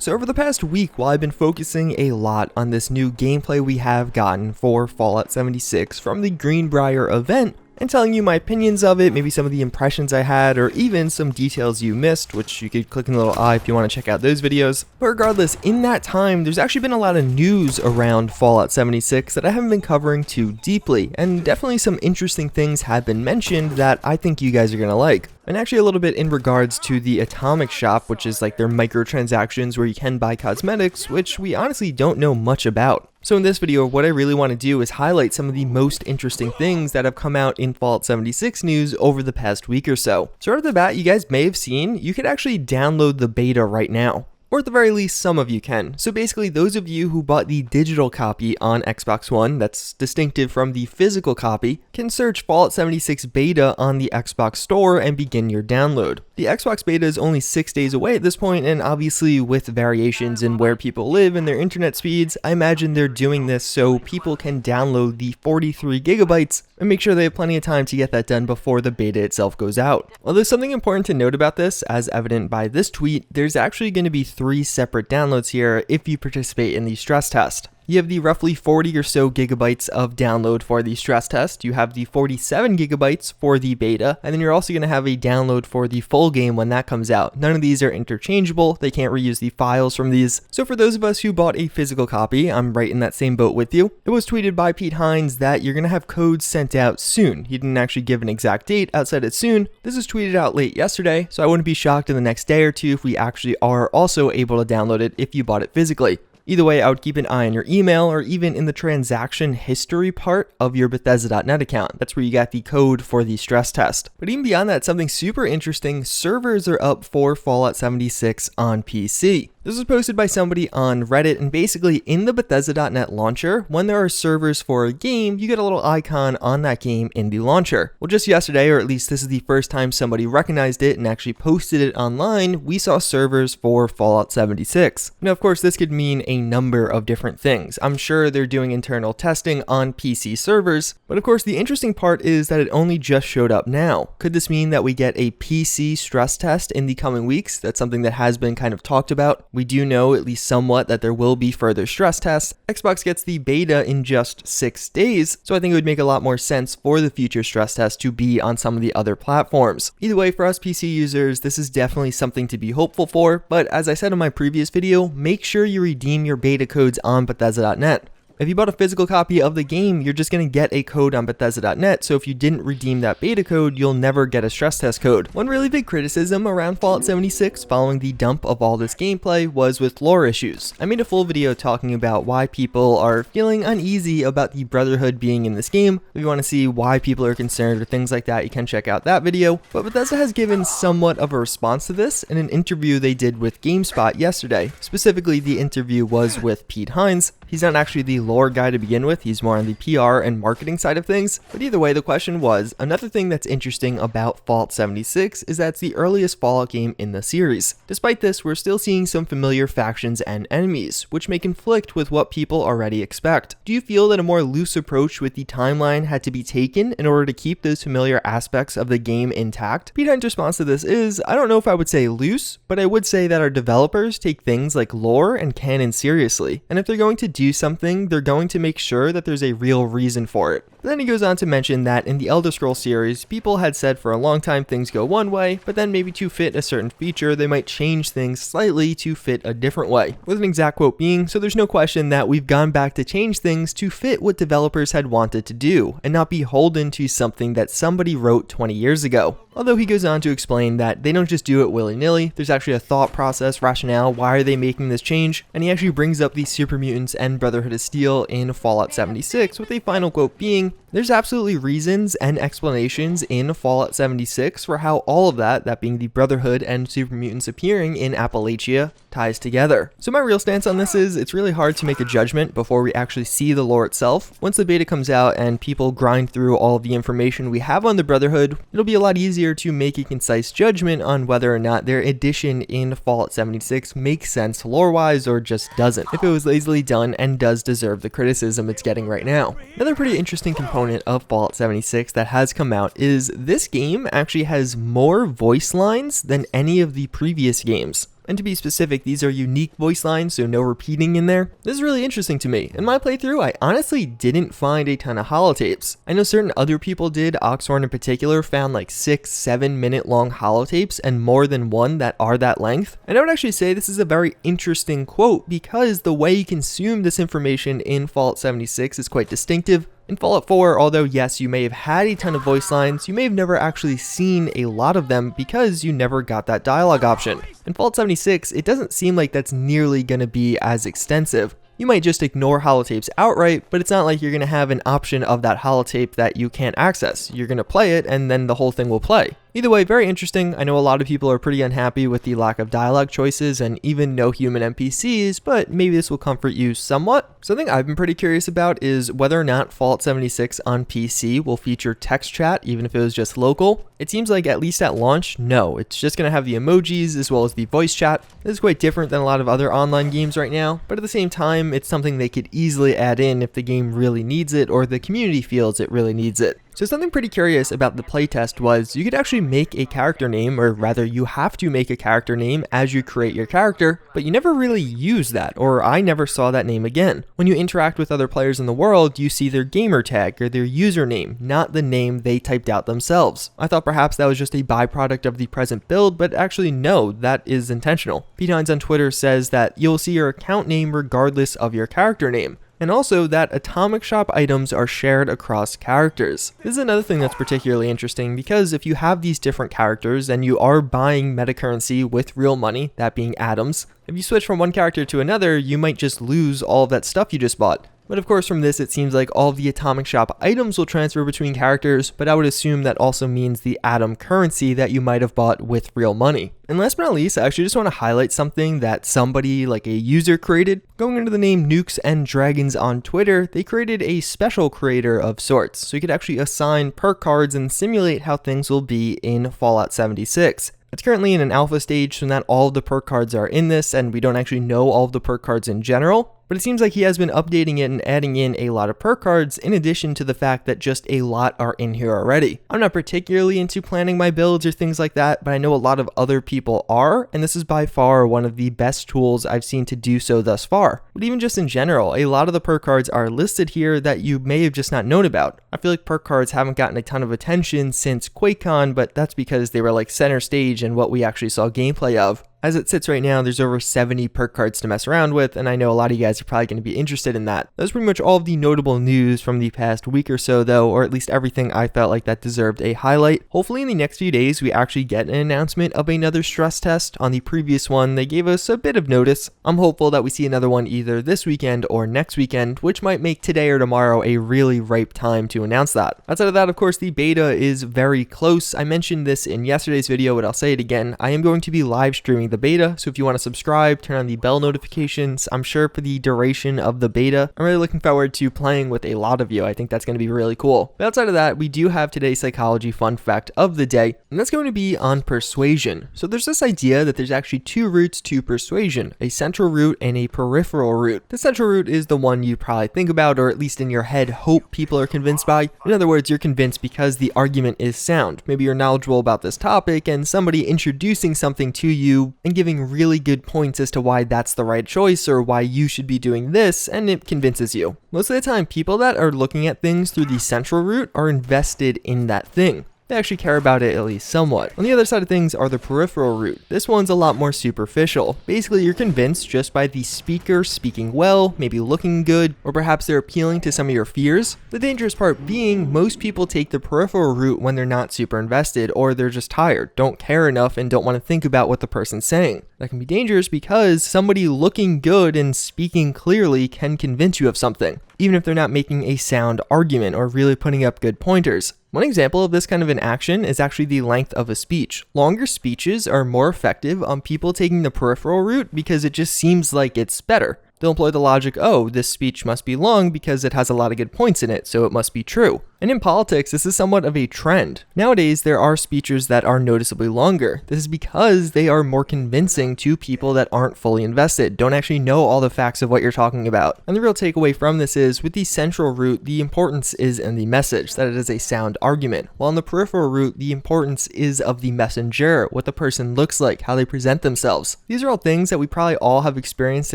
So over the past week, while I've been focusing a lot on this new gameplay we have gotten for Fallout 76 from the Greenbrier event, and telling you my opinions of it, maybe some of the impressions I had, or even some details you missed, which you could click in the little eye if you want to check out those videos. But regardless, in that time, there's actually been a lot of news around Fallout 76 that I haven't been covering too deeply, and definitely some interesting things have been mentioned that I think you guys are going to like. And actually a little bit in regards to the Atomic Shop, which is like their microtransactions where you can buy cosmetics, which we honestly don't know much about. So in this video, what I really want to do is highlight some of the most interesting things that have come out in Fallout 76 news over the past week or so. So right off the bat, you guys may have seen, you could actually download the beta right now. Or at the very least, some of you can. So basically, those of you who bought the digital copy on Xbox One, that's distinctive from the physical copy, can search Fallout 76 beta on the Xbox Store and begin your download. The Xbox beta is only 6 days away at this point, and obviously with variations in where people live and their internet speeds, I imagine they're doing this so people can download the 43 gigabytes and make sure they have plenty of time to get that done before the beta itself goes out. Well, there's something important to note about this, as evident by this tweet. There's actually going to be 3 separate downloads here if you participate in the stress test. You have the roughly 40 or so gigabytes of download for the stress test, you have the 47 gigabytes for the beta, and then you're also going to have a download for the full game when that comes out. None of these are interchangeable, they can't reuse the files from these. So for those of us who bought a physical copy, I'm right in that same boat with you. It was tweeted by Pete Hines that you're going to have codes sent out soon. He didn't actually give an exact date, outside it soon. This was tweeted out late yesterday, so I wouldn't be shocked in the next day or two if we actually are also able to download it if you bought it physically. Either way, I would keep an eye on your email or even in the transaction history part of your Bethesda.net account. That's where you got the code for the stress test. But even beyond that, something super interesting, servers are up for Fallout 76 on PC. This was posted by somebody on Reddit, and basically in the Bethesda.net launcher, when there are servers for a game, you get a little icon on that game in the launcher. Well, just yesterday, or at least this is the first time somebody recognized it and actually posted it online, we saw servers for Fallout 76. Now, of course, this could mean a number of different things. I'm sure they're doing internal testing on PC servers, but of course, the interesting part is that it only just showed up now. Could this mean that we get a PC stress test in the coming weeks? That's something that has been kind of talked about. We do know, at least somewhat, that there will be further stress tests. Xbox gets the beta in just 6 days, so I think it would make a lot more sense for the future stress tests to be on some of the other platforms. Either way, for us PC users, this is definitely something to be hopeful for, but as I said in my previous video, make sure you redeem your beta codes on Bethesda.net. If you bought a physical copy of the game, you're just going to get a code on Bethesda.net, so if you didn't redeem that beta code, you'll never get a stress test code. One really big criticism around Fallout 76 following the dump of all this gameplay was with lore issues. I made a full video talking about why people are feeling uneasy about the Brotherhood being in this game. If you want to see why people are concerned or things like that, you can check out that video. But Bethesda has given somewhat of a response to this in an interview they did with GameSpot yesterday. Specifically, the interview was with Pete Hines. He's not actually the lore guy to begin with, he's more on the PR and marketing side of things. But either way, the question was, another thing that's interesting about Fallout 76 is that it's the earliest Fallout game in the series. Despite this, we're still seeing some familiar factions and enemies, which may conflict with what people already expect. Do you feel that a more loose approach with the timeline had to be taken in order to keep those familiar aspects of the game intact? Pete Hines' response to this is, I don't know if I would say loose, but I would say that our developers take things like lore and canon seriously, and if they're going to do something, they're going to make sure that there's a real reason for it. But then he goes on to mention that in the Elder Scrolls series, people had said for a long time things go one way, but then maybe to fit a certain feature, they might change things slightly to fit a different way. With an exact quote being, so there's no question that we've gone back to change things to fit what developers had wanted to do, and not beholden to something that somebody wrote 20 years ago. Although he goes on to explain that they don't just do it willy-nilly, there's actually a thought process, rationale, why are they making this change, and he actually brings up the Super Mutants and Brotherhood of Steel in Fallout 76, with a final quote being, there's absolutely reasons and explanations in Fallout 76 for how all of that being the Brotherhood and Super Mutants appearing in Appalachia, ties together. So my real stance on this is, it's really hard to make a judgment before we actually see the lore itself. Once the beta comes out and people grind through all of the information we have on the Brotherhood, it'll be a lot easier to make a concise judgment on whether or not their addition in Fallout 76 makes sense lore-wise or just doesn't, if it was lazily done and does deserve the criticism it's getting right now. Another pretty interesting component of Fallout 76 that has come out is this game actually has more voice lines than any of the previous games. And to be specific, these are unique voice lines, so no repeating in there. This is really interesting to me. In my playthrough, I honestly didn't find a ton of holotapes. I know certain other people did. Oxhorn in particular found like 6-7 minute long holotapes and more than one that are that length. And I would actually say this is a very interesting quote because the way you consume this information in Fallout 76 is quite distinctive. In Fallout 4, although yes, you may have had a ton of voice lines, you may have never actually seen a lot of them because you never got that dialogue option. In Fallout 76, it doesn't seem like that's nearly going to be as extensive. You might just ignore holotapes outright, but it's not like you're going to have an option of that holotape that you can't access. You're going to play it and then the whole thing will play. Either way, very interesting. I know a lot of people are pretty unhappy with the lack of dialogue choices and even no human NPCs, but maybe this will comfort you somewhat. Something I've been pretty curious about is whether or not Fallout 76 on PC will feature text chat, even if it was just local. It seems like at least at launch, no. It's just going to have the emojis as well as the voice chat. This is quite different than a lot of other online games right now, but at the same time, it's something they could easily add in if the game really needs it or the community feels it really needs it. So something pretty curious about the playtest was you could actually make a character name, or rather you have to make a character name as you create your character, but you never really use that, or I never saw that name again. When you interact with other players in the world, you see their gamer tag or their username, not the name they typed out themselves. I thought perhaps that was just a byproduct of the present build, but actually no, that is intentional. Pete Hines on Twitter says that you'll see your account name regardless of your character name. And also that Atomic Shop items are shared across characters. This is another thing that's particularly interesting because if you have these different characters and you are buying metacurrency with real money, that being atoms, if you switch from one character to another, you might just lose all of that stuff you just bought. But of course from this it seems like all of the Atomic Shop items will transfer between characters, but I would assume that also means the atom currency that you might have bought with real money. And last but not least, I actually just want to highlight something that somebody, like a user, created. Going under the name Nukes and Dragons on Twitter, they created a special creator of sorts, so you could actually assign perk cards and simulate how things will be in Fallout 76. It's currently in an alpha stage, so not all of the perk cards are in this, and we don't actually know all of the perk cards in general. But it seems like he has been updating it and adding in a lot of perk cards in addition to the fact that just a lot are in here already. I'm not particularly into planning my builds or things like that, but I know a lot of other people are, and this is by far one of the best tools I've seen to do so thus far. But even just in general, a lot of the perk cards are listed here that you may have just not known about. I feel like perk cards haven't gotten a ton of attention since QuakeCon, but that's because they were like center stage and what we actually saw gameplay of. As it sits right now, there's over 70 perk cards to mess around with, and I know a lot of you guys are probably going to be interested in that. That's pretty much all of the notable news from the past week or so though, or at least everything I felt like that deserved a highlight. Hopefully in the next few days we actually get an announcement of another stress test. On the previous one, they gave us a bit of notice. I'm hopeful that we see another one either this weekend or next weekend, which might make today or tomorrow a really ripe time to announce that. Outside of that, of course, the beta is very close. I mentioned this in yesterday's video, but I'll say it again. I am going to be live streaming the beta, so if you want to subscribe, turn on the bell notifications. I'm sure for the duration of the beta, I'm really looking forward to playing with a lot of you. I think that's going to be really cool. But outside of that, we do have today's psychology fun fact of the day, and that's going to be on persuasion. So there's this idea that there's actually two routes to persuasion, a central route and a peripheral route. The central route is the one you probably think about, or at least in your head hope people are convinced by. In other words, you're convinced because the argument is sound. Maybe you're knowledgeable about this topic and somebody introducing something to you and giving really good points as to why that's the right choice or why you should be doing this, and it convinces you. Most of the time, people that are looking at things through the central route are invested in that thing. They actually care about it at least somewhat. On the other side of things are the peripheral route. This one's a lot more superficial. Basically, you're convinced just by the speaker speaking well, maybe looking good, or perhaps they're appealing to some of your fears. The dangerous part being, most people take the peripheral route when they're not super invested, or they're just tired, don't care enough, and don't want to think about what the person's saying. That can be dangerous because somebody looking good and speaking clearly can convince you of something, even if they're not making a sound argument or really putting up good pointers. One example of this kind of an action is actually the length of a speech. Longer speeches are more effective on people taking the peripheral route because it just seems like it's better. They'll employ the logic, oh, this speech must be long because it has a lot of good points in it, so it must be true. And in politics, this is somewhat of a trend. Nowadays, there are speeches that are noticeably longer. This is because they are more convincing to people that aren't fully invested, don't actually know all the facts of what you're talking about. And the real takeaway from this is, with the central route, the importance is in the message, that it is a sound argument. While in the peripheral route, the importance is of the messenger, what the person looks like, how they present themselves. These are all things that we probably all have experienced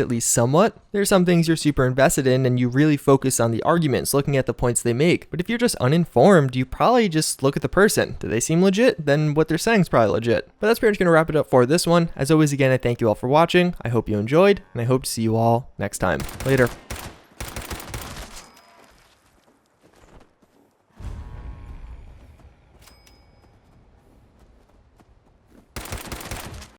at least somewhat. There are some things you're super invested in and you really focus on the arguments, looking at the points they make. But if you're just uninformed, you probably just look at the person. Do they seem legit? Then what they're saying is probably legit. But that's pretty much going to wrap it up for this one. As always, again, I thank you all for watching. I hope you enjoyed, and I hope to see you all next time. Later.